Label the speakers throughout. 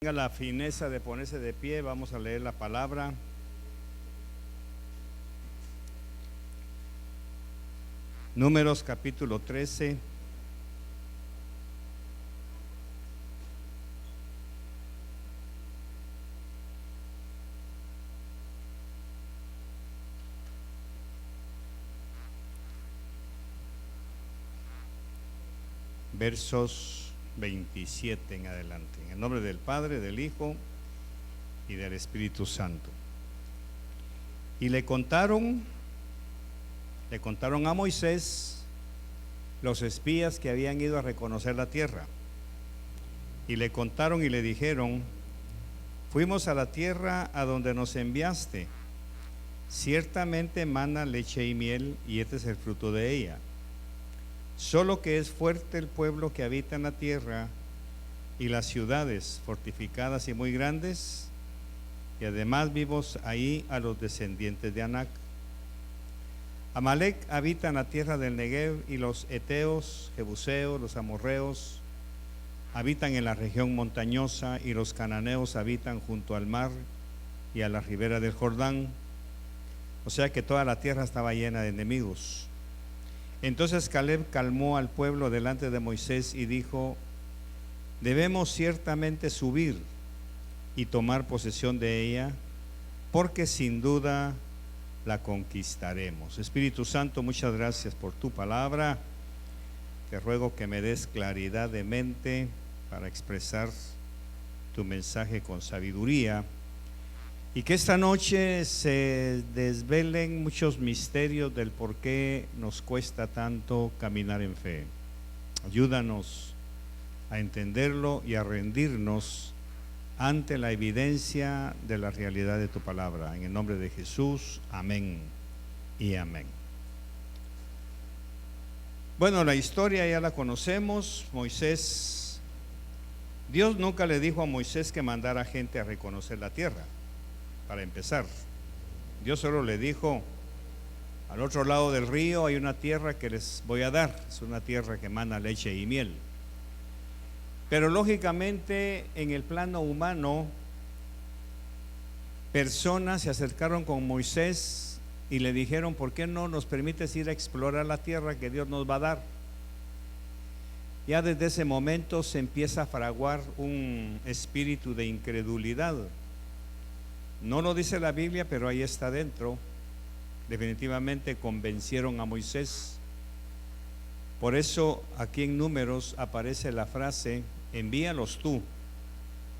Speaker 1: Tenga la fineza de ponerse de pie, vamos a leer la palabra. Números capítulo 13. Versos 27 en adelante. En el nombre del Padre, del Hijo y del Espíritu Santo. Y le contaron a Moisés los espías que habían ido a reconocer la tierra. Y le contaron y le dijeron: fuimos a la tierra a donde nos enviaste. Ciertamente mana leche y miel, y este es el fruto de ella. Solo que es fuerte el pueblo que habita en la tierra, y las ciudades fortificadas y muy grandes, y además vivos ahí a los descendientes de Anac. Amalec habita en la tierra del Negev, y los heteos, jebuseos, los amorreos habitan en la región montañosa, y los cananeos habitan junto al mar y a la ribera del Jordán. O sea que toda la tierra estaba llena de enemigos. Entonces Caleb calmó al pueblo delante de Moisés y dijo: debemos ciertamente subir y tomar posesión de ella, porque sin duda la conquistaremos. Espíritu Santo, muchas gracias por tu palabra. Te ruego que me des claridad de mente para expresar tu mensaje con sabiduría, y que esta noche se desvelen muchos misterios del por qué nos cuesta tanto caminar en fe. Ayúdanos a entenderlo y a rendirnos ante la evidencia de la realidad de tu palabra. En el nombre de Jesús, amén y amén. Bueno, la historia ya la conocemos. Dios nunca le dijo a Moisés que mandara gente a reconocer la tierra. Para empezar, Dios solo le dijo: al otro lado del río hay una tierra que les voy a dar. Es una tierra que emana leche y miel. Pero lógicamente, en el plano humano, personas se acercaron con Moisés y le dijeron: ¿por qué no nos permites ir a explorar la tierra que Dios nos va a dar? Ya desde ese momento se empieza a fraguar un espíritu de incredulidad. No lo dice la Biblia, pero ahí está dentro. Definitivamente convencieron a Moisés. Por eso aquí en Números aparece la frase: envíalos tú.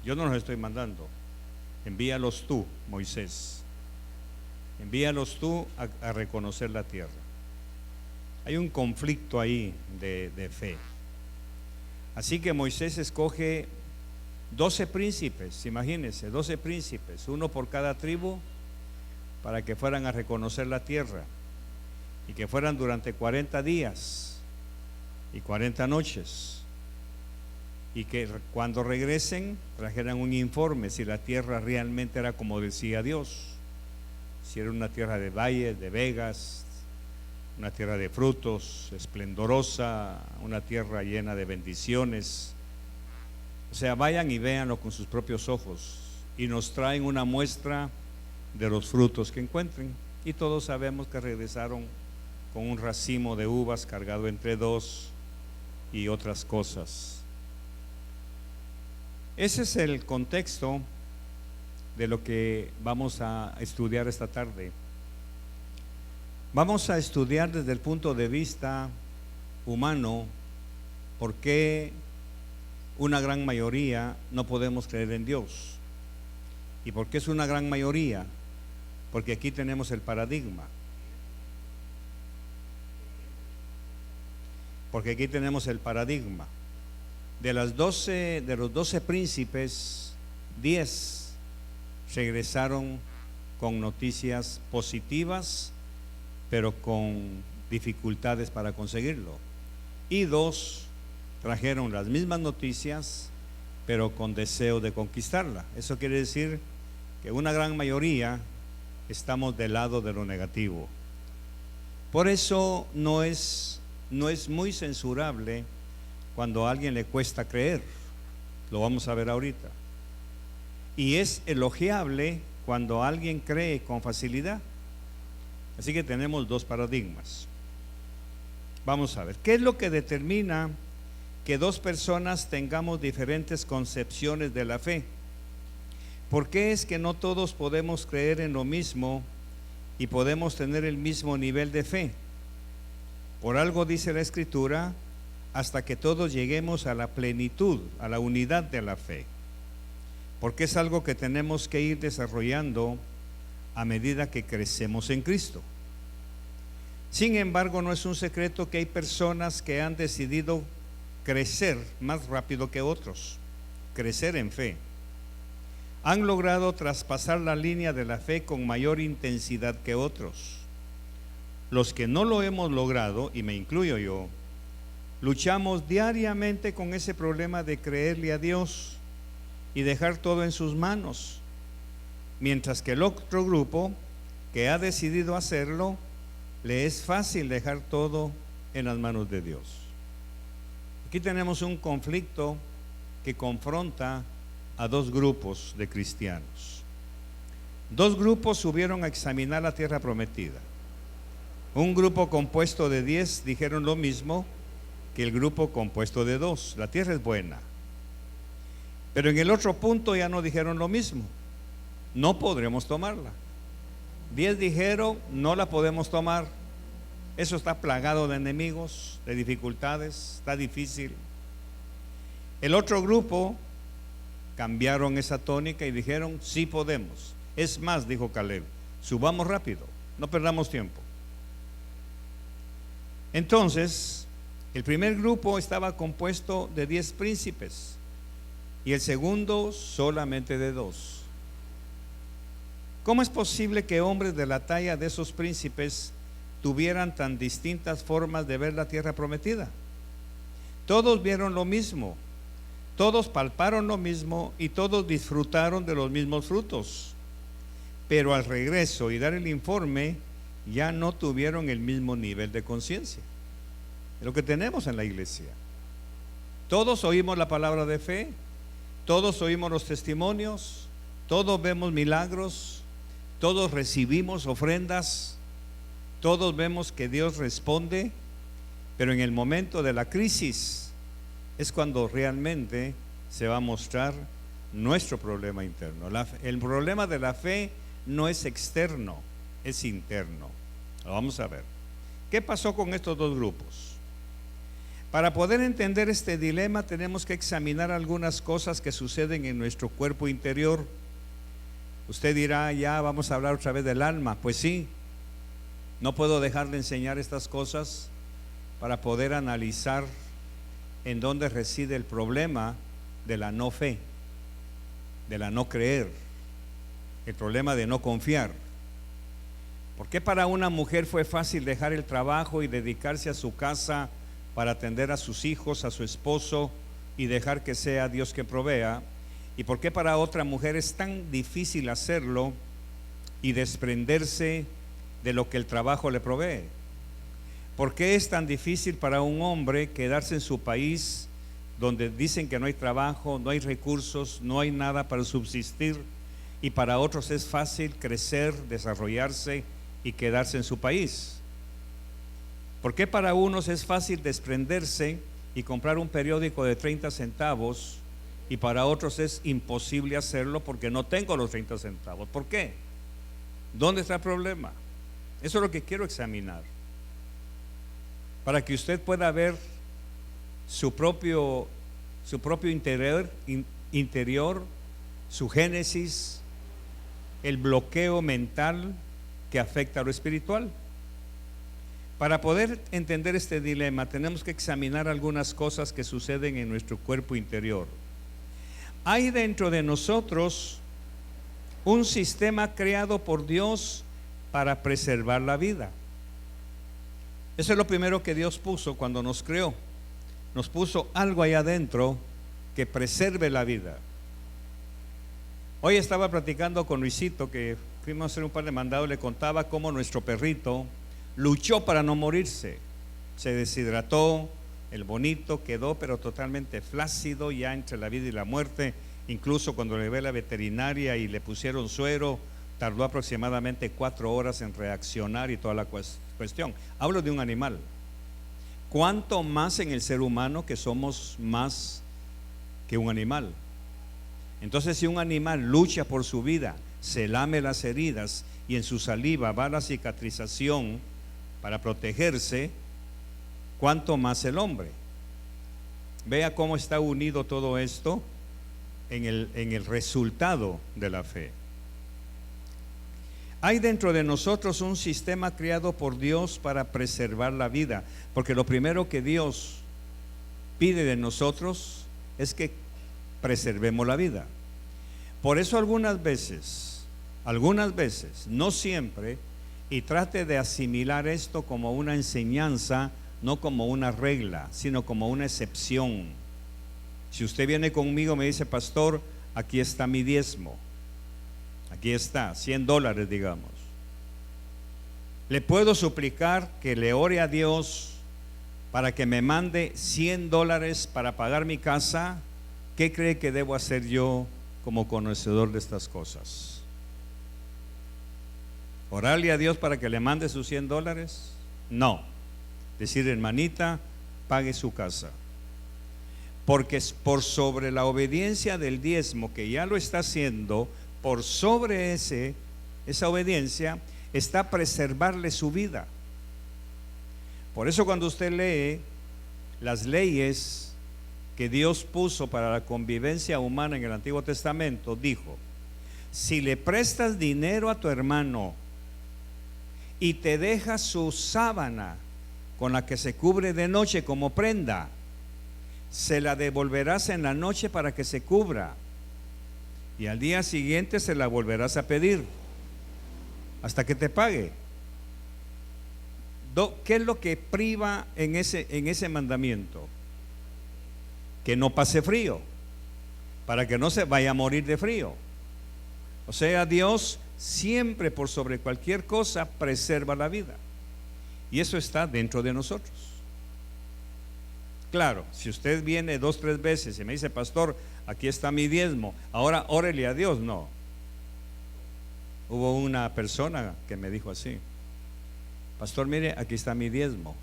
Speaker 1: Yo no los estoy mandando. Envíalos tú, Moisés. Envíalos tú a reconocer la tierra. Hay un conflicto ahí de fe. Así que Moisés escoge 12 príncipes, imagínense, 12 príncipes, uno por cada tribu, para que fueran a reconocer la tierra, y que fueran durante 40 días y 40 noches, y que cuando regresen trajeran un informe si la tierra realmente era como decía Dios, si era una tierra de valles, de vegas, una tierra de frutos, esplendorosa, una tierra llena de bendiciones. O sea, vayan y véanlo con sus propios ojos, y nos traen una muestra de los frutos que encuentren. Y todos sabemos que regresaron con un racimo de uvas cargado entre dos y otras cosas. Ese es el contexto de lo que vamos a estudiar esta tarde. Vamos a estudiar desde el punto de vista humano por qué una gran mayoría no podemos creer en Dios. ¿Y por qué es una gran mayoría? Porque aquí tenemos el paradigma. Porque aquí tenemos el paradigma. De los 12 príncipes, 10 regresaron con noticias positivas, pero con dificultades para conseguirlo. Y 2 trajeron las mismas noticias, pero con deseo de conquistarla. Eso quiere decir que una gran mayoría estamos del lado de lo negativo. Por eso no es muy censurable cuando a alguien le cuesta creer. Lo vamos a ver ahorita. y es elogiable cuando alguien cree con facilidad. Así que tenemos dos paradigmas. Vamos a ver, ¿qué es lo que determina que dos personas tengamos diferentes concepciones de la fe? ¿Por qué es que no todos podemos creer en lo mismo y podemos tener el mismo nivel de fe? Por algo dice la Escritura, hasta que todos lleguemos a la plenitud, a la unidad de la fe. Porque es algo que tenemos que ir desarrollando a medida que crecemos en Cristo. Sin embargo, no es un secreto que hay personas que han decidido crecer más rápido que otros, crecer en fe. Han logrado traspasar la línea de la fe con mayor intensidad que otros. Los que no lo hemos logrado, y me incluyo yo, luchamos diariamente con ese problema de creerle a Dios y dejar todo en sus manos, mientras que el otro grupo que ha decidido hacerlo, le es fácil dejar todo en las manos de Dios. Aquí tenemos un conflicto que confronta a dos grupos de cristianos. Dos grupos subieron a examinar la tierra prometida. Un grupo compuesto de 10 dijeron lo mismo que el grupo compuesto de 2. La tierra es buena. Pero en el otro punto ya no dijeron lo mismo. No podremos tomarla. 10 dijeron, no la podemos tomar. Eso está plagado de enemigos, de dificultades, está difícil. El otro grupo cambiaron esa tónica y dijeron, sí podemos. Es más, dijo Caleb, subamos rápido, no perdamos tiempo. Entonces, el primer grupo estaba compuesto de 10 príncipes y el segundo solamente de 2. ¿Cómo es posible que hombres de la talla de esos príncipes tuvieran tan distintas formas de ver la tierra prometida? Todos vieron lo mismo, todos palparon lo mismo y todos disfrutaron de los mismos frutos, pero al regreso y dar el informe ya no tuvieron el mismo nivel de conciencia. Es lo que tenemos en la iglesia. Todos oímos la palabra de fe, todos oímos los testimonios, todos vemos milagros, todos recibimos ofrendas, todos vemos que Dios responde, pero en el momento de la crisis es cuando realmente se va a mostrar nuestro problema interno. El problema de la fe no es externo, es interno. Vamos a ver, ¿qué pasó con estos dos grupos? Para poder entender este dilema tenemos que examinar algunas cosas que suceden en nuestro cuerpo interior. Usted dirá, ya vamos a hablar otra vez del alma. Pues sí, no puedo dejar de enseñar estas cosas para poder analizar en dónde reside el problema de la no fe, de la no creer, el problema de no confiar. ¿Por qué para una mujer fue fácil dejar el trabajo y dedicarse a su casa para atender a sus hijos, a su esposo y dejar que sea Dios que provea? ¿Y por qué para otra mujer es tan difícil hacerlo y desprenderse de lo que el trabajo le provee? ¿Por qué es tan difícil para un hombre quedarse en su país donde dicen que no hay trabajo, no hay recursos, no hay nada para subsistir, y para otros es fácil crecer, desarrollarse y quedarse en su país? ¿Por qué para unos es fácil desprenderse y comprar un periódico de 30 centavos y para otros es imposible hacerlo porque no tengo los 30 centavos? ¿Por qué? ¿Dónde está el problema? Eso es lo que quiero examinar, para que usted pueda ver su propio interior, su génesis, el bloqueo mental que afecta a lo espiritual. Para poder entender este dilema tenemos que examinar algunas cosas que suceden en nuestro cuerpo interior. Hay dentro de nosotros un sistema creado por Dios para preservar la vida. Eso es lo primero que Dios puso cuando nos creó. Nos puso algo allá adentro que preserve la vida. Hoy estaba platicando con Luisito, que fuimos a hacer un par de mandados, le contaba cómo nuestro perrito luchó para no morirse. Se deshidrató, el bonito quedó pero totalmente flácido ya entre la vida y la muerte, Incluso cuando le ve la veterinaria y le pusieron suero, tardó aproximadamente 4 horas en reaccionar y toda la cuestión. Hablo de un animal. ¿Cuánto más en el ser humano, que somos más que un animal? Entonces, si un animal lucha por su vida, se lame las heridas y en su saliva va la cicatrización para protegerse, ¿cuánto más el hombre? Vea cómo está unido todo esto en el resultado de la fe. Hay dentro de nosotros un sistema creado por Dios para preservar la vida, porque lo primero que Dios pide de nosotros es que preservemos la vida. Por eso algunas veces, no siempre, y trate de asimilar esto como una enseñanza, no como una regla, sino como una excepción. Si usted viene conmigo, me dice: pastor, aquí está mi diezmo. Aquí está, $100, digamos. Le puedo suplicar que le ore a Dios para que me mande $100 para pagar mi casa. ¿Qué cree que debo hacer yo como conocedor de estas cosas? ¿Orarle a Dios para que le mande sus $100? No. Decir: hermanita, pague su casa. Porque es por sobre la obediencia del diezmo, que ya lo está haciendo, por sobre esa obediencia está preservarle su vida. Por eso cuando usted lee las leyes que Dios puso para la convivencia humana en el Antiguo Testamento, dijo: si le prestas dinero a tu hermano y te deja su sábana con la que se cubre de noche como prenda, se la devolverás en la noche para que se cubra, y al día siguiente se la volverás a pedir hasta que te pague. ¿Qué es lo que priva en ese mandamiento? Que no pase frío, para que no se vaya a morir de frío. O sea, Dios siempre, por sobre cualquier cosa, preserva la vida, y eso está dentro de nosotros. Claro, si usted viene 2 o 3 veces y me dice: pastor, aquí está mi diezmo, ahora órele a Dios. No. Hubo una persona que me dijo así: pastor, mire, aquí está mi diezmo,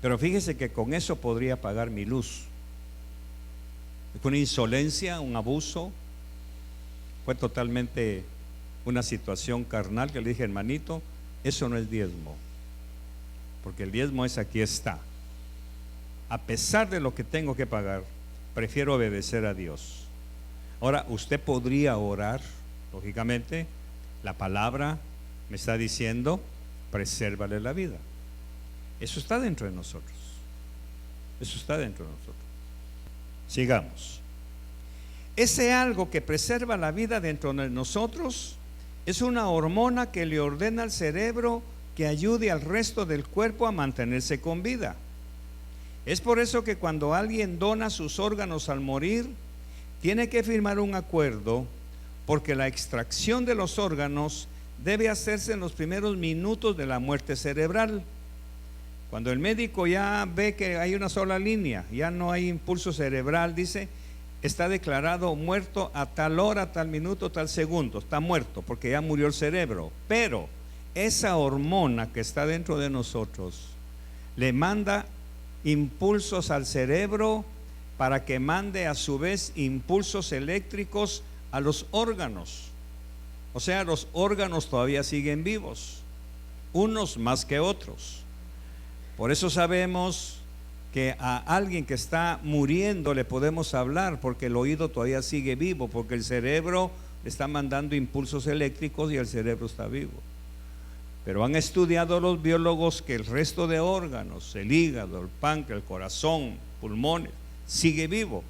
Speaker 1: pero fíjese que con eso podría pagar mi luz. Fue una insolencia, un abuso, fue totalmente una situación carnal, que le dije: hermanito, eso no es diezmo, porque el diezmo es aquí está. A pesar de lo que tengo que pagar, prefiero obedecer a Dios. Ahora, usted podría orar, lógicamente, la palabra me está diciendo: presérvale la vida. Eso está dentro de nosotros. Eso está dentro de nosotros. Sigamos. Ese algo que preserva la vida dentro de nosotros es una hormona que le ordena al cerebro que ayude al resto del cuerpo a mantenerse con vida. Es por eso que cuando alguien dona sus órganos al morir, tiene que firmar un acuerdo, porque la extracción de los órganos debe hacerse en los primeros minutos de la muerte cerebral. Cuando el médico ya ve que hay una sola línea, ya no hay impulso cerebral, dice: está declarado muerto a tal hora, tal minuto, tal segundo. Está muerto porque ya murió el cerebro. Pero esa hormona que está dentro de nosotros le manda impulsos al cerebro para que mande a su vez impulsos eléctricos a los órganos. O sea, los órganos todavía siguen vivos, unos más que otros. Por eso sabemos que a alguien que está muriendo le podemos hablar, porque el oído todavía sigue vivo, porque el cerebro le está mandando impulsos eléctricos y el cerebro está vivo. Pero han estudiado los biólogos que el resto de órganos, el hígado, el páncreas, el corazón, pulmones, sigue vivo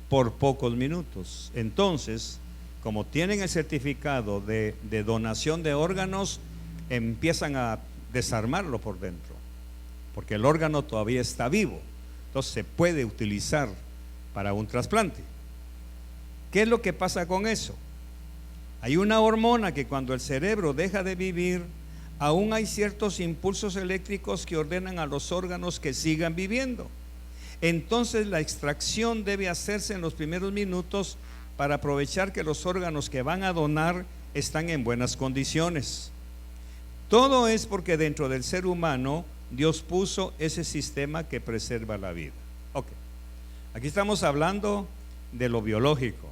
Speaker 1: por pocos minutos. Entonces, como tienen el certificado de donación de órganos, empiezan a desarmarlo por dentro, porque el órgano todavía está vivo. Entonces se puede utilizar para un trasplante. ¿Qué es lo que pasa con eso? Hay una hormona que cuando el cerebro deja de vivir, aún hay ciertos impulsos eléctricos que ordenan a los órganos que sigan viviendo. Entonces la extracción debe hacerse en los primeros minutos para aprovechar que los órganos que van a donar están en buenas condiciones. Todo es porque dentro del ser humano Dios puso ese sistema que preserva la vida. Ok, aquí estamos hablando de lo biológico.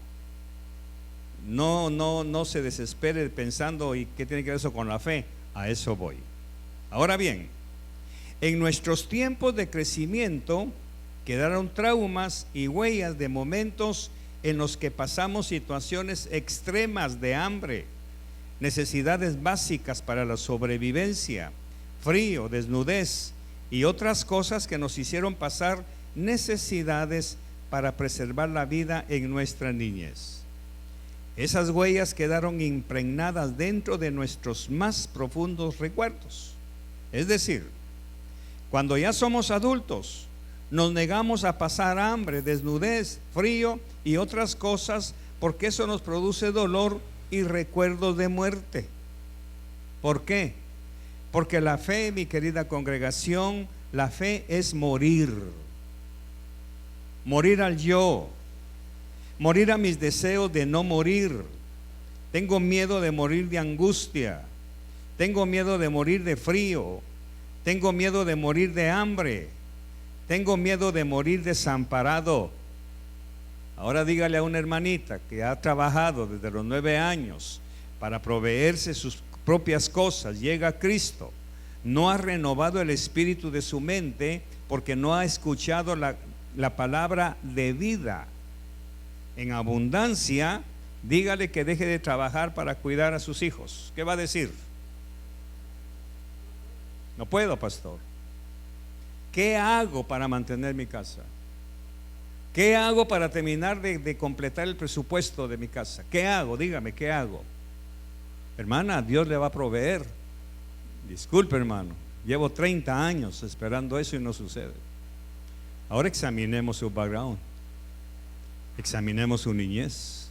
Speaker 1: No se desespere pensando, ¿y qué tiene que ver eso con la fe? A eso voy. Ahora bien, en nuestros tiempos de crecimiento quedaron traumas y huellas de momentos en los que pasamos situaciones extremas de hambre, necesidades básicas para la sobrevivencia, frío, desnudez y otras cosas que nos hicieron pasar necesidades para preservar la vida en nuestra niñez. Esas huellas quedaron impregnadas dentro de nuestros más profundos recuerdos. Es decir, cuando ya somos adultos, nos negamos a pasar hambre, desnudez, frío y otras cosas porque eso nos produce dolor y recuerdos de muerte. ¿Por qué? Porque la fe, mi querida congregación, la fe es morir. Morir al yo. Morir a mis deseos de no morir. Tengo miedo de morir de angustia. Tengo miedo de morir de frío. Tengo miedo de morir de hambre. Tengo miedo de morir desamparado. Ahora dígale a una hermanita que ha trabajado desde los 9 años para proveerse sus propias cosas, llega a Cristo, no ha renovado el espíritu de su mente porque no ha escuchado la palabra de vida en abundancia. Dígale que deje de trabajar para cuidar a sus hijos. ¿Qué va a decir? No puedo, pastor. ¿Qué hago para mantener mi casa? ¿Qué hago para terminar de completar el presupuesto de mi casa? ¿Qué hago? Dígame, ¿qué hago? Hermana, Dios le va a proveer. Disculpe, hermano, llevo 30 años esperando eso y no sucede. Ahora examinemos su background. Examinemos su niñez.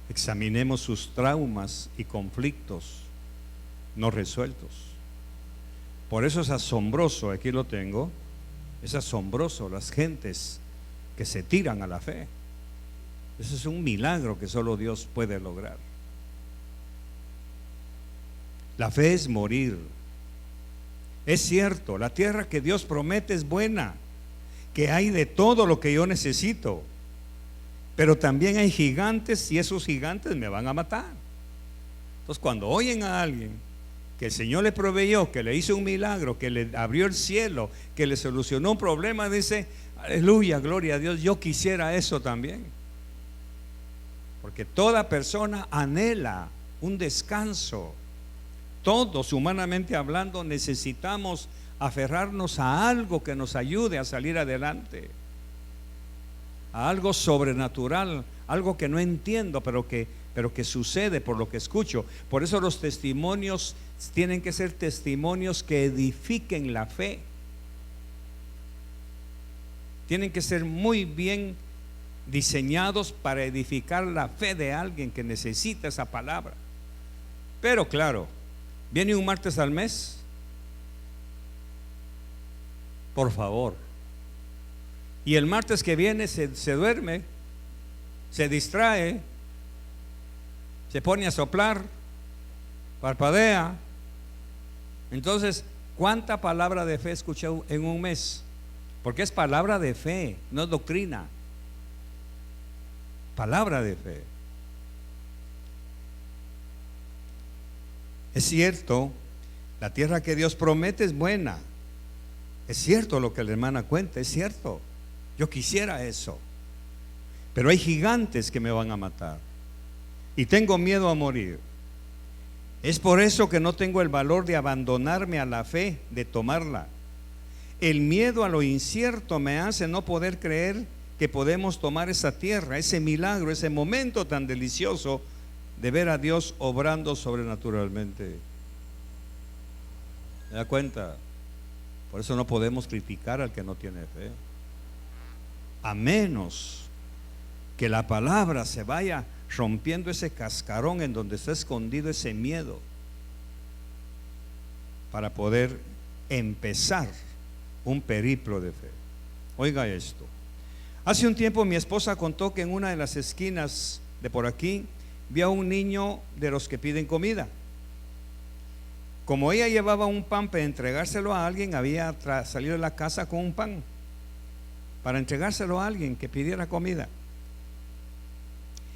Speaker 1: Examinemos sus traumas y conflictos no resueltos. Por eso es asombroso, aquí lo tengo, es asombroso las gentes que se tiran a la fe. Eso es un milagro que solo Dios puede lograr. La fe es morir. Es cierto, la tierra que Dios promete es buena, que hay de todo lo que yo necesito, pero también hay gigantes y esos gigantes me van a matar. Entonces, cuando oyen a alguien que el Señor le proveyó, que le hizo un milagro, que le abrió el cielo, que le solucionó un problema, dice: aleluya, gloria a Dios, yo quisiera eso también. Porque toda persona anhela un descanso. Todos, humanamente hablando, necesitamos aferrarnos a algo que nos ayude a salir adelante, a algo sobrenatural, algo que no entiendo, pero que sucede por lo que escucho. Por eso los testimonios tienen que ser testimonios que edifiquen la fe. Tienen que ser muy bien diseñados para edificar la fe de alguien que necesita esa palabra. Pero claro, ¿viene un martes al mes? Por favor. Y el martes que viene se duerme, se distrae, se pone a soplar, parpadea. Entonces, ¿cuánta palabra de fe escuché en un mes? Porque es palabra de fe, no es doctrina. Palabra de fe. Es cierto, la tierra que Dios promete es buena. Es cierto lo que la hermana cuenta, es cierto. Yo quisiera eso. Pero hay gigantes que me van a matar. Y tengo miedo a morir. Es por eso que no tengo el valor de abandonarme a la fe, de tomarla. El miedo a lo incierto me hace no poder creer que podemos tomar esa tierra, ese milagro, ese momento tan delicioso de ver a Dios obrando sobrenaturalmente. ¿Se da cuenta? Por eso no podemos criticar al que no tiene fe, a menos que la palabra se vaya rompiendo ese cascarón en donde está escondido ese miedo, para poder empezar un periplo de fe. Oiga esto: Hace un tiempo mi esposa contó que en una de las esquinas de por aquí vio a un niño de los que piden comida. Como ella llevaba un pan para entregárselo a alguien, había salido de la casa con un pan para entregárselo a alguien que pidiera comida.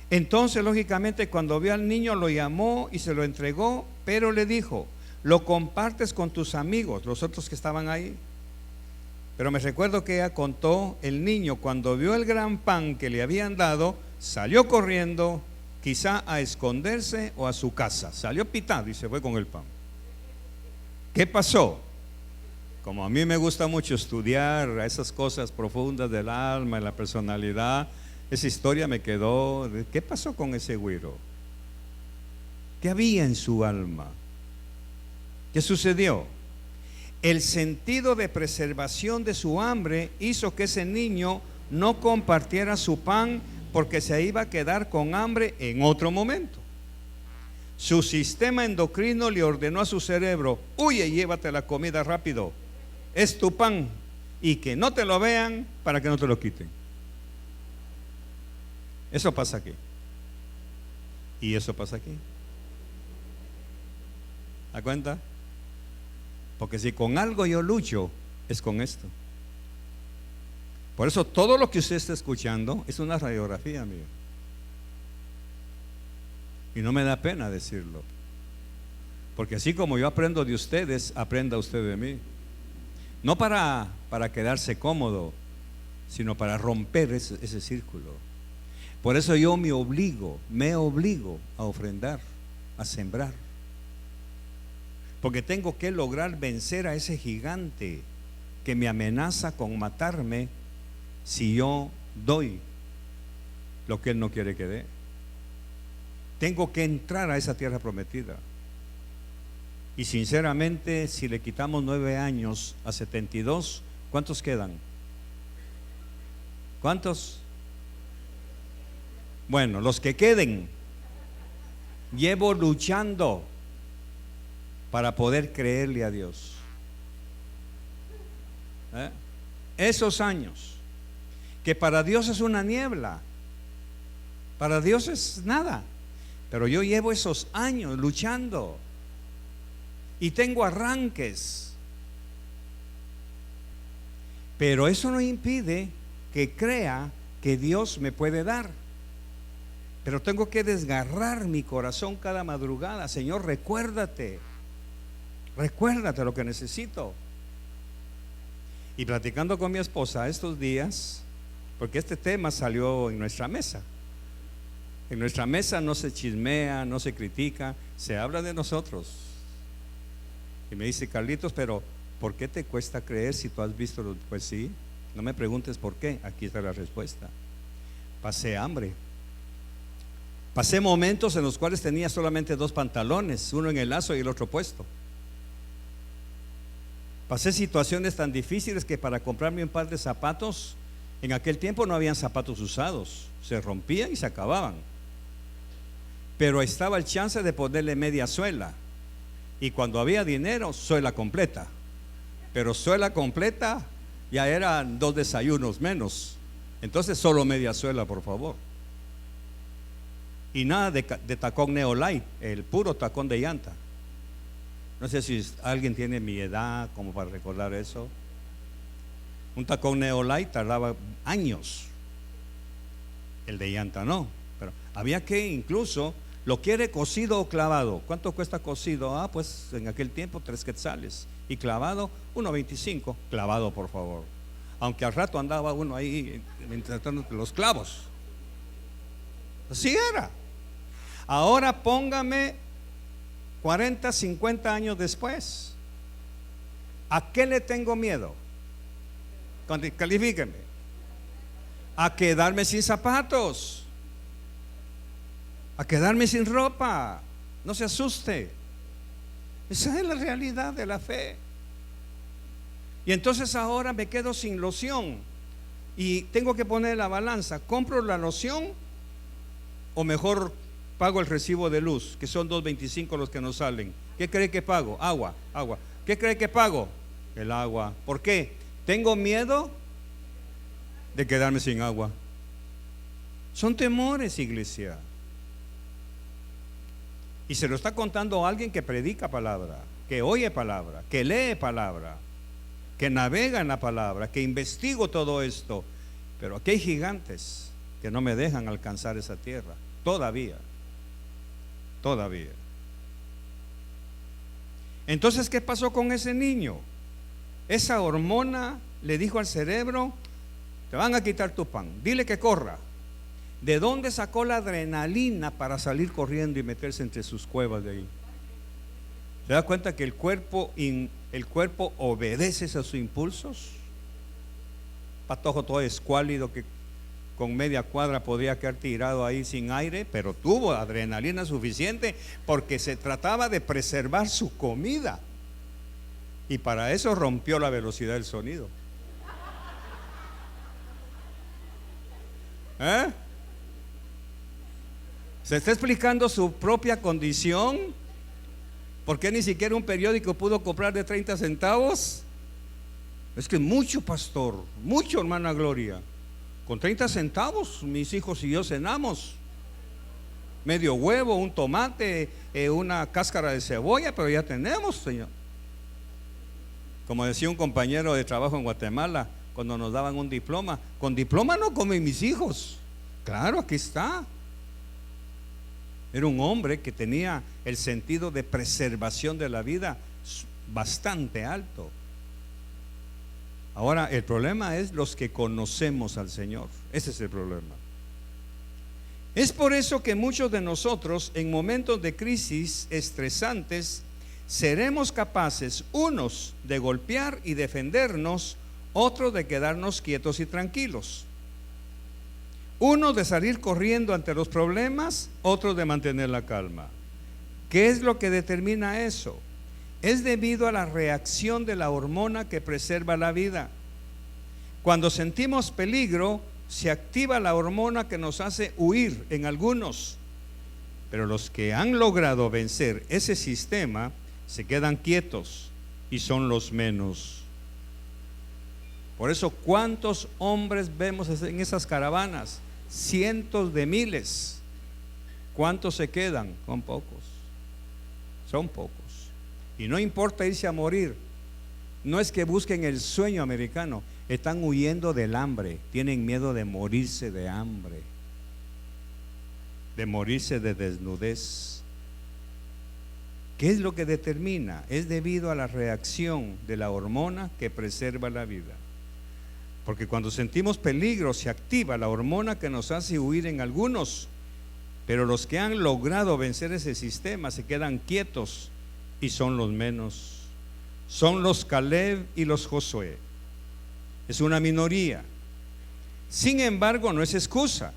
Speaker 1: Entonces, lógicamente, cuando vio al niño, lo llamó y se lo entregó, pero le dijo: lo compartes con tus amigos, los otros que estaban ahí. Pero me recuerdo que ella contó, el niño cuando vio el gran pan que le habían dado, salió corriendo, quizá a esconderse o a su casa. Salió pitado y se fue con el pan. ¿Qué pasó? Como a mí me gusta mucho estudiar esas cosas profundas del alma y la personalidad, esa historia me quedó. ¿Qué pasó con ese güiro? ¿Qué había en su alma? ¿Qué sucedió? El sentido de preservación de su hambre hizo que ese niño no compartiera su pan, porque se iba a quedar con hambre en otro momento. Su sistema endocrino le ordenó a su cerebro: huye, llévate la comida rápido, es tu pan, y que no te lo vean para que no te lo quiten. Eso pasa aquí. Y eso pasa aquí. ¿Da cuenta? Porque si con algo yo lucho, es con esto. Por eso todo lo que usted está escuchando es una radiografía mía. Y no me da pena decirlo. Porque así como yo aprendo de ustedes, aprenda usted de mí. No para quedarse cómodo, sino para romper ese círculo. Por eso yo me obligo a ofrendar, a sembrar. Porque tengo que lograr vencer a ese gigante que me amenaza con matarme si yo doy lo que él no quiere que dé. Tengo que entrar a esa tierra prometida. Y sinceramente, si le quitamos 9 años a 72, ¿cuántos quedan? ¿Cuántos? Bueno, los que queden, llevo luchando para poder creerle a Dios. Esos años, que para Dios es una niebla, para Dios es nada, pero yo llevo esos años luchando y tengo arranques, pero eso no impide que crea que Dios me puede dar. Pero tengo que desgarrar mi corazón cada madrugada. Señor, recuérdate lo que necesito. Y platicando con mi esposa estos días, porque este tema salió en nuestra mesa. En nuestra mesa no se chismea, no se critica, se habla de nosotros. Y me dice: Carlitos, pero ¿por qué te cuesta creer si tú has visto? Pues sí, no me preguntes por qué, aquí está la respuesta. Pasé hambre. Pasé momentos en los cuales tenía solamente 2 pantalones, uno en el lazo y el otro puesto. Pasé situaciones tan difíciles que para comprarme un par de zapatos, en aquel tiempo no habían zapatos usados, se rompían y se acababan. Pero estaba el chance de ponerle media suela. Y cuando había dinero, suela completa. Pero suela completa ya eran 2 desayunos menos. Entonces solo media suela, por favor. Y nada de tacón Neolite, el puro tacón de llanta. No sé si alguien tiene mi edad como para recordar eso. Un tacón Neolite tardaba años, el de llanta no. Pero había que, incluso, ¿lo quiere cocido o clavado? ¿Cuánto cuesta cocido? Pues en aquel tiempo 3 quetzales. Y clavado, 1.25. Clavado, por favor. Aunque al rato andaba uno ahí intentando los clavos. Así era. Ahora póngame 40, 50 años después. ¿A qué le tengo miedo? Califíqueme. A quedarme sin zapatos, a quedarme sin ropa. No se asuste. Esa es la realidad de la fe. Y entonces ahora me quedo sin loción y tengo que poner la balanza. ¿Compro la loción o mejor pago el recibo de luz, que son 2.25 los que nos salen? ¿Qué cree que pago? Agua. ¿Qué cree que pago? El agua. ¿Por qué? ¿Tengo miedo? de quedarme sin agua. Son temores, iglesia. Y se lo está contando a alguien que predica palabra, que oye palabra, que lee palabra, que navega en la palabra, que investigo todo esto. Pero aquí hay gigantes que no me dejan alcanzar esa tierra. Todavía. Entonces, ¿qué pasó con ese niño? Esa hormona le dijo al cerebro: te van a quitar tu pan, dile que corra. ¿De dónde sacó la adrenalina para salir corriendo y meterse entre sus cuevas de ahí? ¿Se da cuenta que el cuerpo obedece a sus impulsos? Patojo todo escuálido que con media cuadra podía quedar tirado ahí sin aire, pero tuvo adrenalina suficiente porque se trataba de preservar su comida. Y para eso rompió la velocidad del sonido. ¿Se está explicando su propia condición? ¿Por qué ni siquiera un periódico pudo comprar de 30 centavos? Es que mucho, pastor, mucho, hermana Gloria. Con 30 centavos mis hijos y yo cenamos. Medio huevo, un tomate, una cáscara de cebolla, pero ya tenemos, Señor. Como decía un compañero de trabajo en Guatemala, cuando nos daban un diploma: con diploma no comen mis hijos. Claro, aquí está. Era un hombre que tenía el sentido de preservación de la vida bastante alto. Ahora, el problema es los que conocemos al Señor. Ese es el problema. Es por eso que muchos de nosotros, en momentos de crisis estresantes, seremos capaces, unos de golpear y defendernos, otros de quedarnos quietos y tranquilos. Uno de salir corriendo ante los problemas, otro de mantener la calma. ¿Qué es lo que determina eso? Es debido a la reacción de la hormona que preserva la vida. Cuando sentimos peligro, se activa la hormona que nos hace huir en algunos. Pero los que han logrado vencer ese sistema se quedan quietos y son los menos. Por eso, ¿cuántos hombres vemos en esas caravanas? Cientos de miles. ¿Cuántos se quedan? Son pocos. Son pocos. Y no importa irse a morir. No es que busquen el sueño americano. Están huyendo del hambre. Tienen miedo de morirse de hambre, de morirse de desnudez. ¿Qué es lo que determina? Es debido a la reacción de la hormona que preserva la vida. Porque cuando sentimos peligro se activa la hormona que nos hace huir en algunos, pero los que han logrado vencer ese sistema se quedan quietos y son los menos. Son los Caleb y los Josué. Es una minoría. Sin embargo, no es excusa.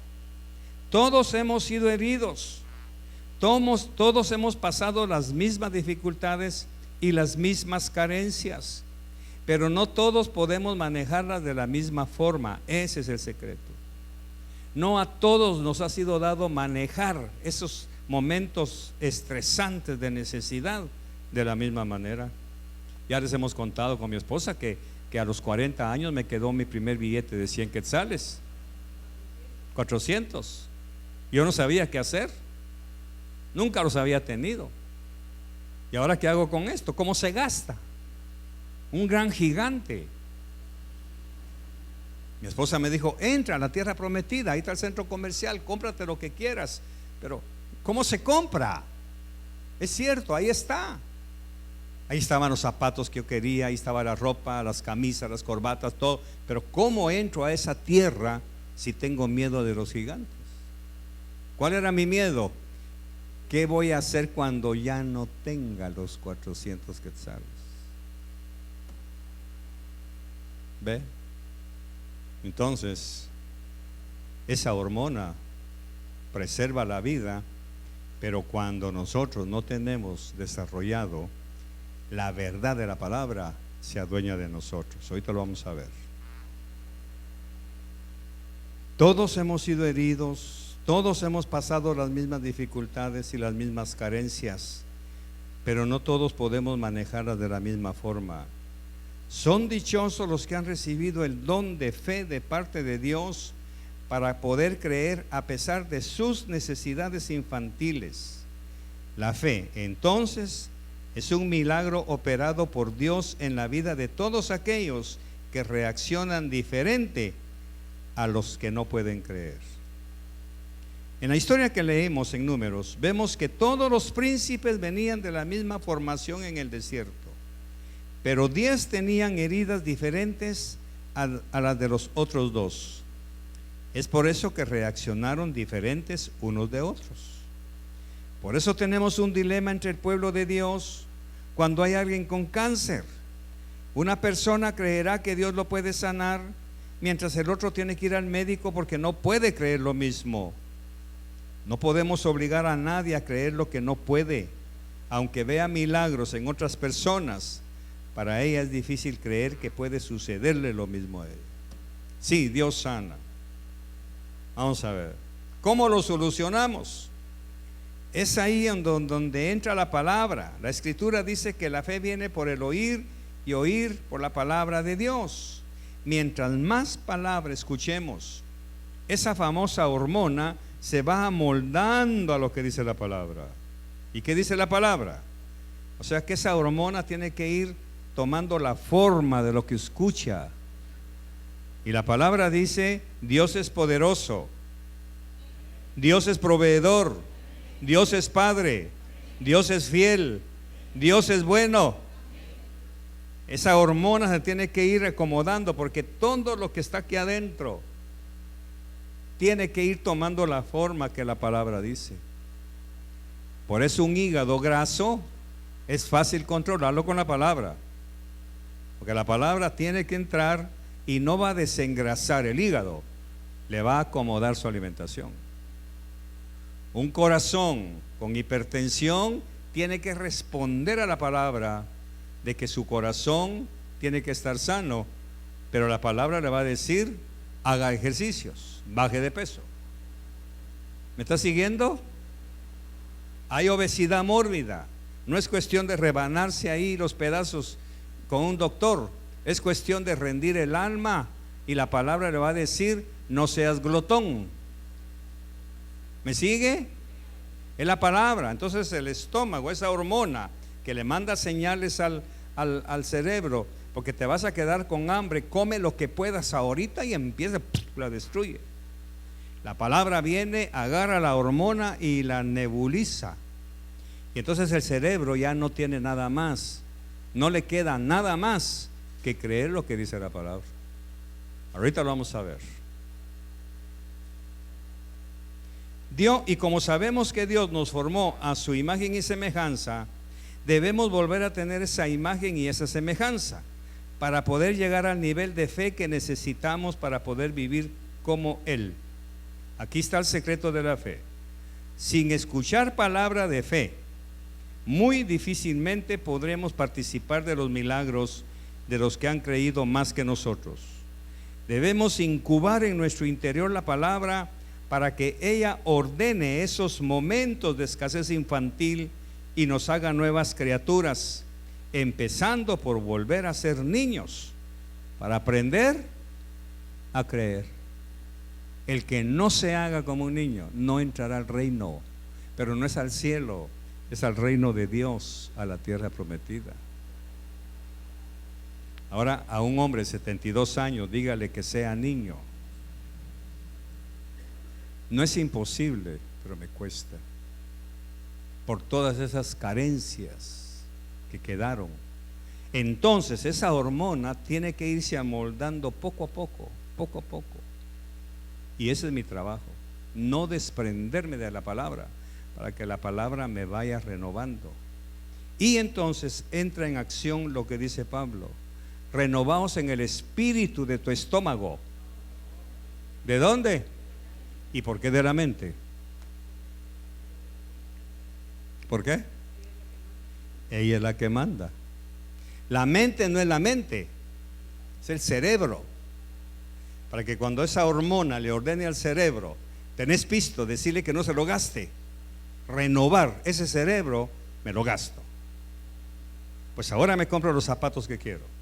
Speaker 1: Todos hemos sido heridos. Todos hemos pasado las mismas dificultades y las mismas carencias. Pero no todos podemos manejarlas de la misma forma. Ese es el secreto. No a todos nos ha sido dado manejar esos momentos estresantes de necesidad de la misma manera. Ya les hemos contado con mi esposa que a los 40 años me quedó mi primer billete de 100 quetzales, 400. Yo no sabía qué hacer. Nunca los había tenido. ¿Y ahora qué hago con esto? ¿Cómo se gasta? Un gran gigante. Mi esposa me dijo: entra a la tierra prometida, ahí está el centro comercial, cómprate lo que quieras. Pero ¿cómo se compra? Es cierto, ahí está. Ahí estaban los zapatos que yo quería, ahí estaba la ropa, las camisas, las corbatas, todo. Pero ¿cómo entro a esa tierra si tengo miedo de los gigantes? ¿Cuál era mi miedo? ¿Qué voy a hacer cuando ya no tenga los 400 quetzales? ¿Ve? Entonces, esa hormona preserva la vida, pero cuando nosotros no tenemos desarrollado la verdad de la palabra, se adueña de nosotros. Ahorita lo vamos a ver. Todos hemos sido heridos, todos hemos pasado las mismas dificultades y las mismas carencias, pero no todos podemos manejarlas de la misma forma. Son dichosos los que han recibido el don de fe de parte de Dios para poder creer a pesar de sus necesidades infantiles. La fe, entonces, es un milagro operado por Dios en la vida de todos aquellos que reaccionan diferente a los que no pueden creer. En la historia que leemos en Números, vemos que todos los príncipes venían de la misma formación en el desierto, pero 10 tenían heridas diferentes a las de los otros 2. Es por eso que reaccionaron diferentes unos de otros. Por eso tenemos un dilema entre el pueblo de Dios cuando hay alguien con cáncer. Una persona creerá que Dios lo puede sanar, mientras el otro tiene que ir al médico porque no puede creer lo mismo. No podemos obligar a nadie a creer lo que no puede, aunque vea milagros en otras personas. Para ella es difícil creer que puede sucederle lo mismo a ella. Sí, Dios sana. Vamos a ver, ¿cómo lo solucionamos? Es ahí donde entra la palabra. La Escritura dice que la fe viene por el oír y oír por la palabra de Dios. Mientras más palabra escuchemos, esa famosa hormona se va amoldando a lo que dice la palabra. ¿Y qué dice la palabra? O sea que esa hormona tiene que ir tomando la forma de lo que escucha. Y la palabra dice: Dios es poderoso, Dios es proveedor, Dios es Padre, Dios es fiel, Dios es bueno. Esa hormona se tiene que ir acomodando, porque todo lo que está aquí adentro tiene que ir tomando la forma que la palabra dice. Por eso un hígado graso es fácil controlarlo con la palabra, porque la palabra tiene que entrar y no va a desengrasar el hígado, le va a acomodar su alimentación. Un corazón con hipertensión tiene que responder a la palabra de que su corazón tiene que estar sano, pero la palabra le va a decir: haga ejercicios, baje de peso. ¿Me está siguiendo? Hay obesidad mórbida. No es cuestión de rebanarse ahí los pedazos con un doctor, es cuestión de rendir el alma, y la palabra le va a decir: no seas glotón. ¿Me sigue? Es la palabra. Entonces el estómago, esa hormona que le manda señales al cerebro, porque te vas a quedar con hambre, come lo que puedas ahorita, y empieza, la destruye. La palabra viene, agarra la hormona y la nebuliza, y entonces el cerebro ya no tiene nada más, no le queda nada más que creer lo que dice la palabra. Ahorita lo vamos a ver. Dios, y como sabemos que Dios nos formó a su imagen y semejanza, debemos volver a tener esa imagen y esa semejanza para poder llegar al nivel de fe que necesitamos para poder vivir como Él. Aquí está el secreto de la fe. Sin escuchar palabra de fe, muy difícilmente podremos participar de los milagros de los que han creído más que nosotros. Debemos incubar en nuestro interior la palabra para que ella ordene esos momentos de escasez infantil y nos haga nuevas criaturas, empezando por volver a ser niños, para aprender a creer. El que no se haga como un niño no entrará al reino, pero no es al cielo, es al reino de Dios, a la tierra prometida. Ahora, a un hombre de 72 años, dígale que sea niño. No es imposible, pero me cuesta, por todas esas carencias que quedaron. Entonces esa hormona tiene que irse amoldando poco a poco, poco a poco. Y ese es mi trabajo, no desprenderme de la palabra, para que la palabra me vaya renovando. Y entonces entra en acción lo que dice Pablo: renovaos en el espíritu de tu estómago. ¿De dónde? ¿Y por qué de la mente? ¿Por qué? Ella es la que manda. La mente no es la mente, es el cerebro. Para que cuando esa hormona le ordene al cerebro: tenés pisto, decirle que no se lo gaste. Renovar ese cerebro, me lo gasto. Pues ahora me compro los zapatos que quiero.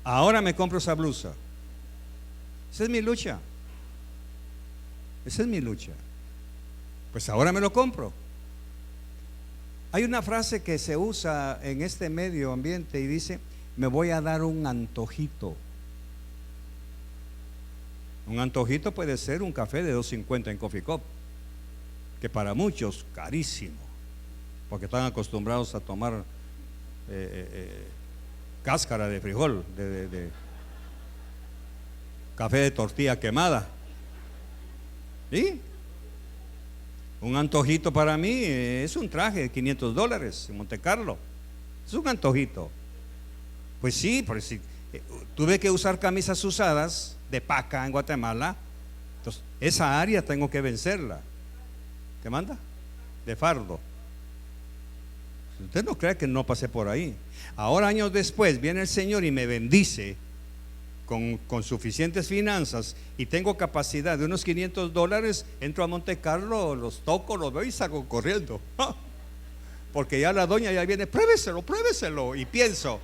Speaker 1: Ahora me compro esa blusa. Esa es mi lucha. Esa es mi lucha. Pues ahora me lo compro. Hay una frase que se usa en este medio ambiente y dice: me voy a dar un antojito. Un antojito puede ser un café de $2.50 en Coffee Cup, que para muchos carísimo, porque están acostumbrados a tomar cáscara de frijol, de café de tortilla quemada. ¿Sí? Un antojito para mí es un traje de $500 en Monte Carlo. Es un antojito. Pues sí, porque si tuve que usar camisas usadas de paca en Guatemala, entonces esa área tengo que vencerla. ¿Qué manda? De fardo. Usted no cree que no pasé por ahí. Ahora, años después, viene el Señor y me bendice con suficientes finanzas y tengo capacidad de unos $500. Entro a Monte Carlo, los toco, los veo y salgo corriendo. Porque ya la doña ya viene: pruébeselo, pruébeselo. Y pienso: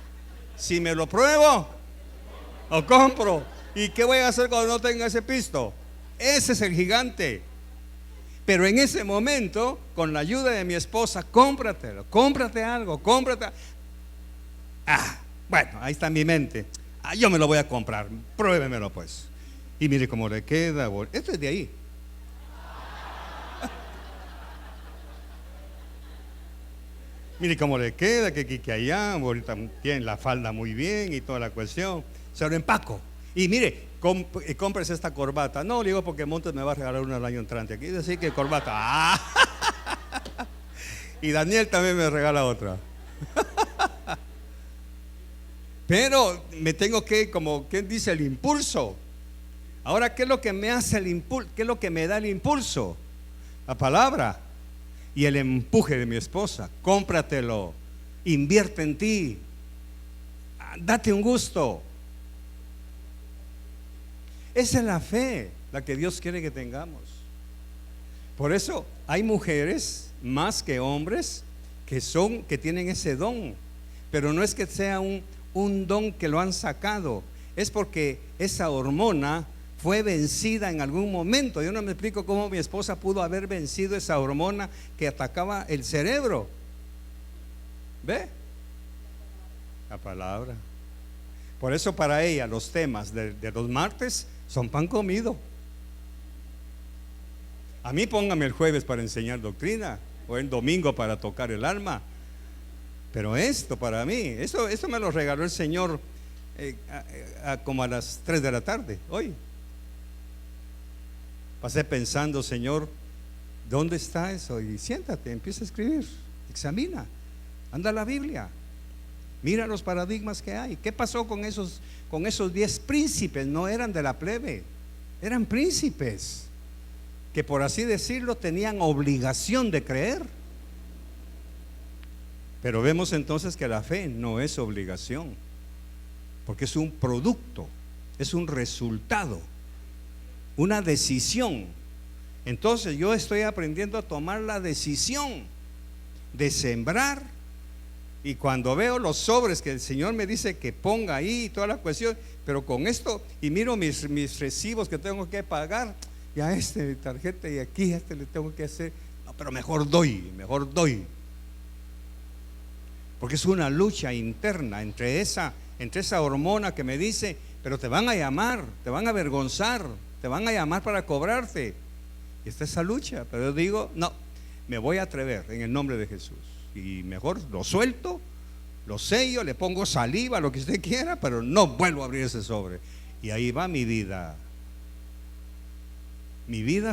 Speaker 1: si me lo pruebo, lo compro. ¿Y qué voy a hacer cuando no tenga ese pisto? Ese es el gigante. Pero en ese momento, con la ayuda de mi esposa: cómpratelo, cómprate algo, cómprate. Bueno, ahí está mi mente. Yo me lo voy a comprar, pruébemelo pues. Y mire cómo le queda. Esto es de ahí. Mire cómo le queda, que allá, ahorita tiene la falda muy bien y toda la cuestión. Se lo empaco. Y mire, cómprese esta corbata. No, le digo porque Montes me va a regalar una el año entrante. Aquí dice que corbata. Y Daniel también me regala otra. Pero me tengo que, como quien dice, el impulso. Ahora, ¿qué es lo que me hace el impulso? ¿Qué es lo que me da el impulso? La palabra y el empuje de mi esposa. Cómpratelo, invierte en ti, date un gusto. Esa es la fe, la que Dios quiere que tengamos. Por eso hay mujeres más que hombres que tienen ese don, pero no es que sea un don que lo han sacado, es porque esa hormona fue vencida en algún momento. Yo no me explico cómo mi esposa pudo haber vencido esa hormona que atacaba el cerebro. ¿Ve? La palabra. Por eso para ella los temas de los martes son pan comido. A mí póngame el jueves para enseñar doctrina o el domingo para tocar el alma. Pero esto para mí, esto me lo regaló el Señor como a las 3 de la tarde hoy. Pasé pensando: Señor, ¿dónde está eso? Y siéntate, empieza a escribir, examina, anda a la Biblia, mira los paradigmas que hay. ¿Qué pasó con esos 10 príncipes? No eran de la plebe, eran príncipes que, por así decirlo, tenían obligación de creer. Pero vemos entonces que la fe no es obligación, porque es un producto, es un resultado, una decisión. Entonces yo estoy aprendiendo a tomar la decisión de sembrar, y cuando veo los sobres que el Señor me dice que ponga ahí y toda la cuestión, pero con esto, y miro mis recibos que tengo que pagar, y a mi tarjeta, y aquí a le tengo que hacer, no, pero mejor doy. Porque es una lucha interna entre esa hormona que me dice: pero te van a llamar, te van a avergonzar, te van a llamar para cobrarte. Y está esa lucha. Pero yo digo: no, me voy a atrever en el nombre de Jesús. Y mejor lo suelto, lo sello, le pongo saliva, lo que usted quiera, pero no vuelvo a abrir ese sobre. Y ahí va mi vida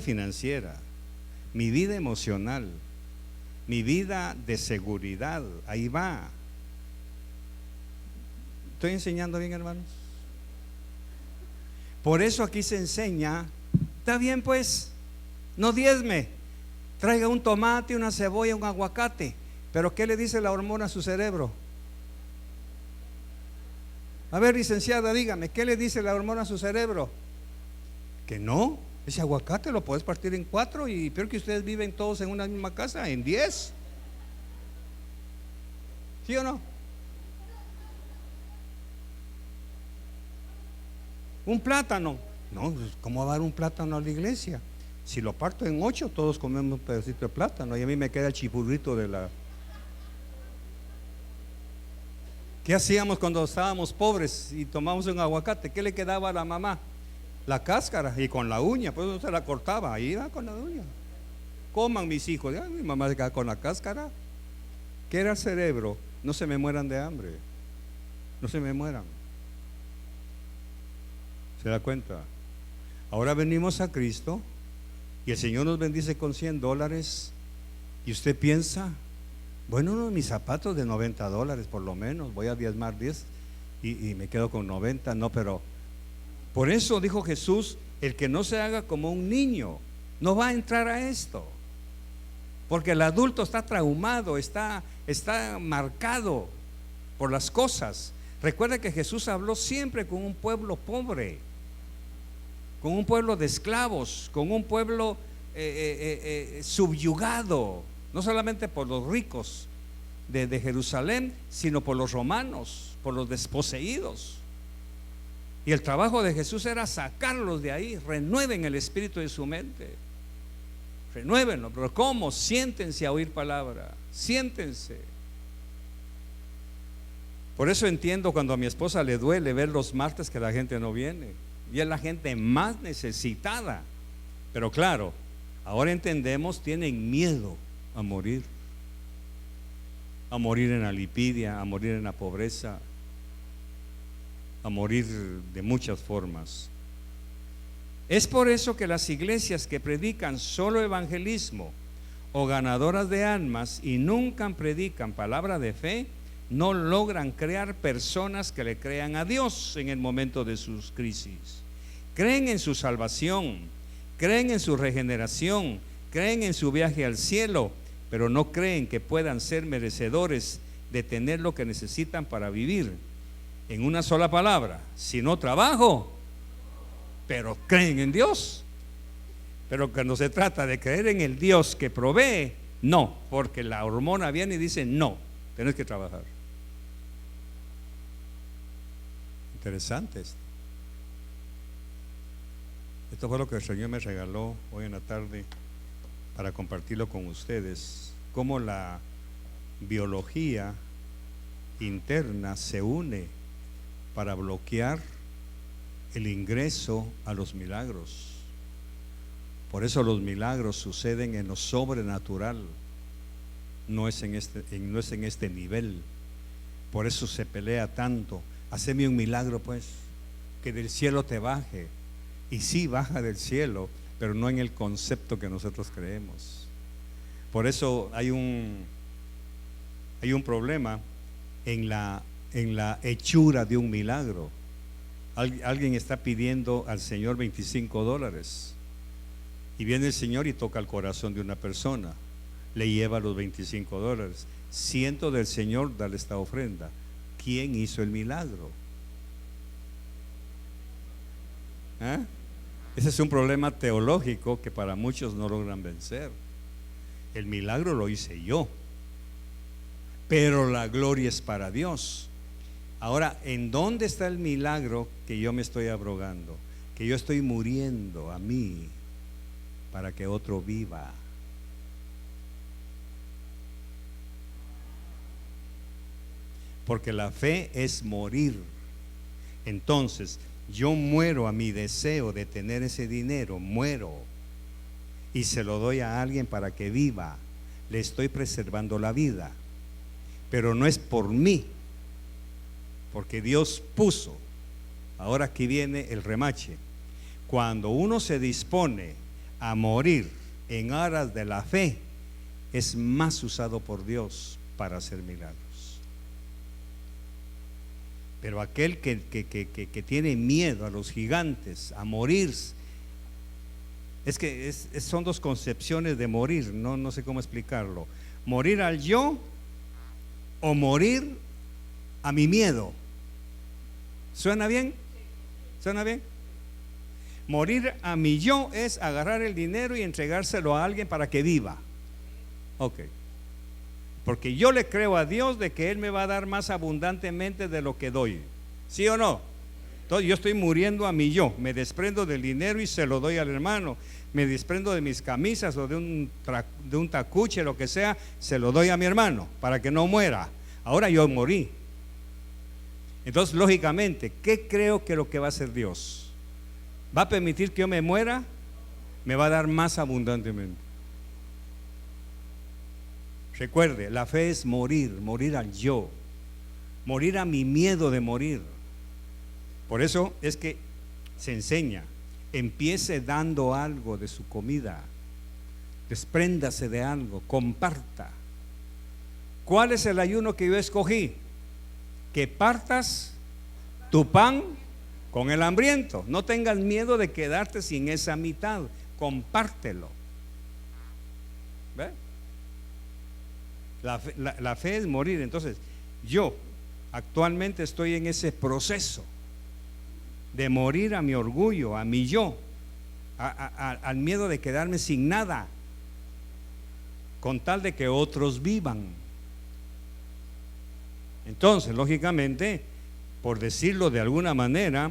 Speaker 1: financiera, mi vida emocional, mi vida de seguridad. Ahí va. ¿Estoy enseñando bien, hermanos? Por eso aquí se enseña: está bien pues, no diezme, traiga un tomate, una cebolla, un aguacate. Pero ¿qué le dice la hormona a su cerebro? A ver, licenciada, dígame, ¿qué le dice la hormona a su cerebro? Que no, ese aguacate lo puedes partir en 4, y peor que ustedes viven todos en una misma casa, en 10. ¿Sí o no? Un plátano. No, pues, ¿cómo va a dar un plátano a la iglesia? Si lo parto en 8, todos comemos un pedacito de plátano y a mí me queda el chipurrito de la... ¿Qué hacíamos cuando estábamos pobres y tomamos un aguacate? ¿Qué le quedaba a la mamá? La cáscara, y con la uña, pues no se la cortaba, ahí va con la uña. Coman mis hijos, mi mamá se queda con la cáscara. ¿Qué era el cerebro? No se me mueran de hambre, no se me mueran. ¿Se da cuenta? Ahora venimos a Cristo y el Señor nos bendice con $100 y usted piensa, bueno, no, mis zapatos de $90 por lo menos, voy a diezmar 10 y me quedo con 90, no, pero por eso dijo Jesús, el que no se haga como un niño no va a entrar a esto, porque el adulto está traumado, está marcado por las cosas. Recuerda que Jesús habló siempre con un pueblo pobre, con un pueblo de esclavos, con un pueblo subyugado, no solamente por los ricos de Jerusalén, sino por los romanos, por los desposeídos. Y el trabajo de Jesús era sacarlos de ahí. Renueven el espíritu de su mente, renuévenlo. Pero ¿cómo? Siéntense a oír palabra, siéntense. Por eso entiendo cuando a mi esposa le duele ver los martes que la gente no viene, y es la gente más necesitada. Pero claro, ahora entendemos, tienen miedo a morir en la lipidia, a morir en la pobreza, a morir de muchas formas. Es por eso que las iglesias que predican solo evangelismo o ganadoras de almas y nunca predican palabra de fe, no logran crear personas que le crean a Dios en el momento de sus crisis. Creen en su salvación, creen en su regeneración, creen en su viaje al cielo, pero no creen que puedan ser merecedores de tener lo que necesitan para vivir. En una sola palabra, si no trabajo, pero creen en Dios. Pero cuando se trata de creer en el Dios que provee, no, porque la hormona viene y dice no, tienes que trabajar. Interesante esto. Esto fue lo que el Señor me regaló hoy en la tarde para compartirlo con ustedes, cómo la biología interna se une para bloquear el ingreso a los milagros. Por eso los milagros suceden en lo sobrenatural, no es en este nivel. Por eso se pelea tanto. Haceme un milagro, pues, que del cielo te baje. Y sí baja del cielo, pero no en el concepto que nosotros creemos. Por eso hay un problema en la hechura de un milagro. Alguien está pidiendo al Señor $25 y viene el Señor y toca el corazón de una persona, le lleva los $25. Siento del Señor darle esta ofrenda. ¿Quién hizo el milagro? Ese es un problema teológico que para muchos no logran vencer. El milagro lo hice yo, pero la gloria es para Dios. Ahora, ¿en dónde está el milagro que yo me estoy abrogando? Que yo estoy muriendo a mí para que otro viva. Porque la fe es morir. Entonces, yo muero a mi deseo de tener ese dinero, muero, y se lo doy a alguien para que viva. Le estoy preservando la vida, pero no es por mí, porque Dios puso. Ahora aquí viene el remache. Cuando uno se dispone a morir en aras de la fe, es más usado por Dios para hacer milagros. Pero aquel que tiene miedo a los gigantes, a morir, son dos concepciones de morir, no sé cómo explicarlo. Morir al yo o morir a mi miedo. ¿Suena bien? ¿Suena bien? Morir a mi yo es agarrar el dinero y entregárselo a alguien para que viva. Ok. Porque yo le creo a Dios de que Él me va a dar más abundantemente de lo que doy. ¿Sí o no? Entonces yo estoy muriendo a mi yo, me desprendo del dinero y se lo doy al hermano, me desprendo de mis camisas o de un tacuche, lo que sea, se lo doy a mi hermano para que no muera. Ahora yo morí. Entonces, lógicamente, ¿qué creo que lo que va a hacer Dios? ¿Va a permitir que yo me muera? Me va a dar más abundantemente. Recuerde, la fe es morir, morir al yo, morir a mi miedo de morir. Por eso es que se enseña, empiece dando algo de su comida, despréndase de algo, comparta. ¿Cuál es el ayuno que yo escogí? Que partas tu pan con el hambriento. No tengas miedo de quedarte sin esa mitad, compártelo. ¿Ve? La fe es morir. Entonces, yo actualmente estoy en ese proceso de morir a mi orgullo, a mi yo, al miedo de quedarme sin nada, con tal de que otros vivan. Entonces, lógicamente, por decirlo de alguna manera,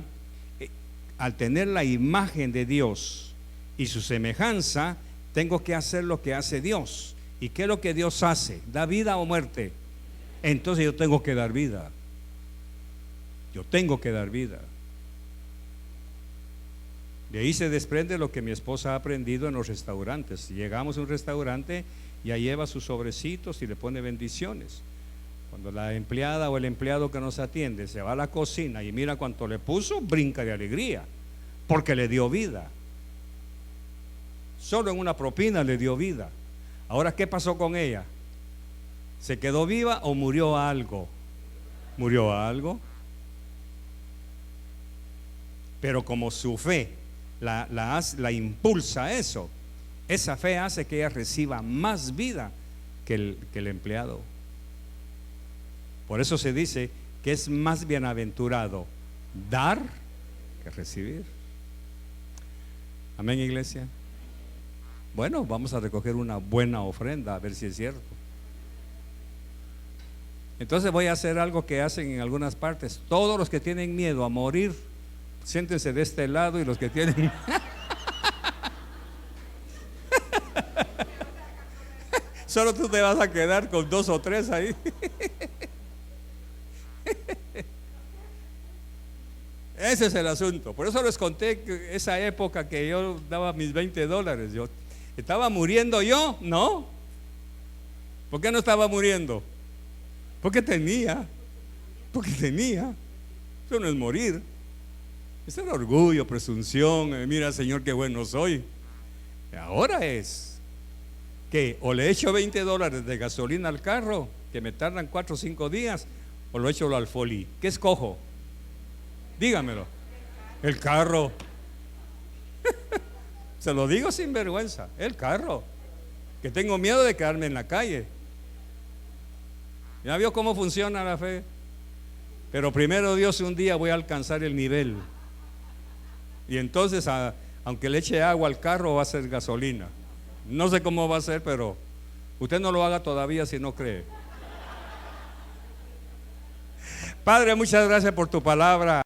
Speaker 1: al tener la imagen de Dios y su semejanza, tengo que hacer lo que hace Dios. ¿Y qué es lo que Dios hace? ¿Da vida o muerte? Entonces yo tengo que dar vida. Yo tengo que dar vida. De ahí se desprende lo que mi esposa ha aprendido en los restaurantes. Llegamos a un restaurante, ya lleva sus sobrecitos y le pone bendiciones. Cuando la empleada o el empleado que nos atiende se va a la cocina y mira cuánto le puso, brinca de alegría, porque le dio vida. Solo en una propina le dio vida. Ahora, ¿qué pasó con ella? ¿Se quedó viva o murió algo? Murió algo. Pero como su fe la impulsa a eso, esa fe hace que ella reciba más vida que el empleado. Por eso se dice que es más bienaventurado dar que recibir. Amén, iglesia. Bueno, vamos a recoger una buena ofrenda, a ver si es cierto. Entonces voy a hacer algo que hacen en algunas partes. Todos los que tienen miedo a morir, siéntense de este lado, y los que tienen solo tú te vas a quedar con 2 o 3 ahí. Ese es el asunto. Por eso les conté que esa época que yo daba mis $20, yo estaba muriendo yo, ¿no? ¿Por qué no estaba muriendo? Porque tenía. Eso no es morir. Eso era orgullo, presunción. Mira, Señor, qué bueno soy. Ahora es que o le echo $20 de gasolina al carro, que me tardan 4 o 5 días, o lo echo al folí. ¿Qué escojo? Dígamelo. El carro. Se lo digo sin vergüenza. El carro. Que tengo miedo de quedarme en la calle. ¿Ya vio cómo funciona la fe? Pero primero Dios, un día voy a alcanzar el nivel. Y entonces, aunque le eche agua al carro, va a ser gasolina. No sé cómo va a ser, pero usted no lo haga todavía si no cree. Padre, muchas gracias por tu palabra.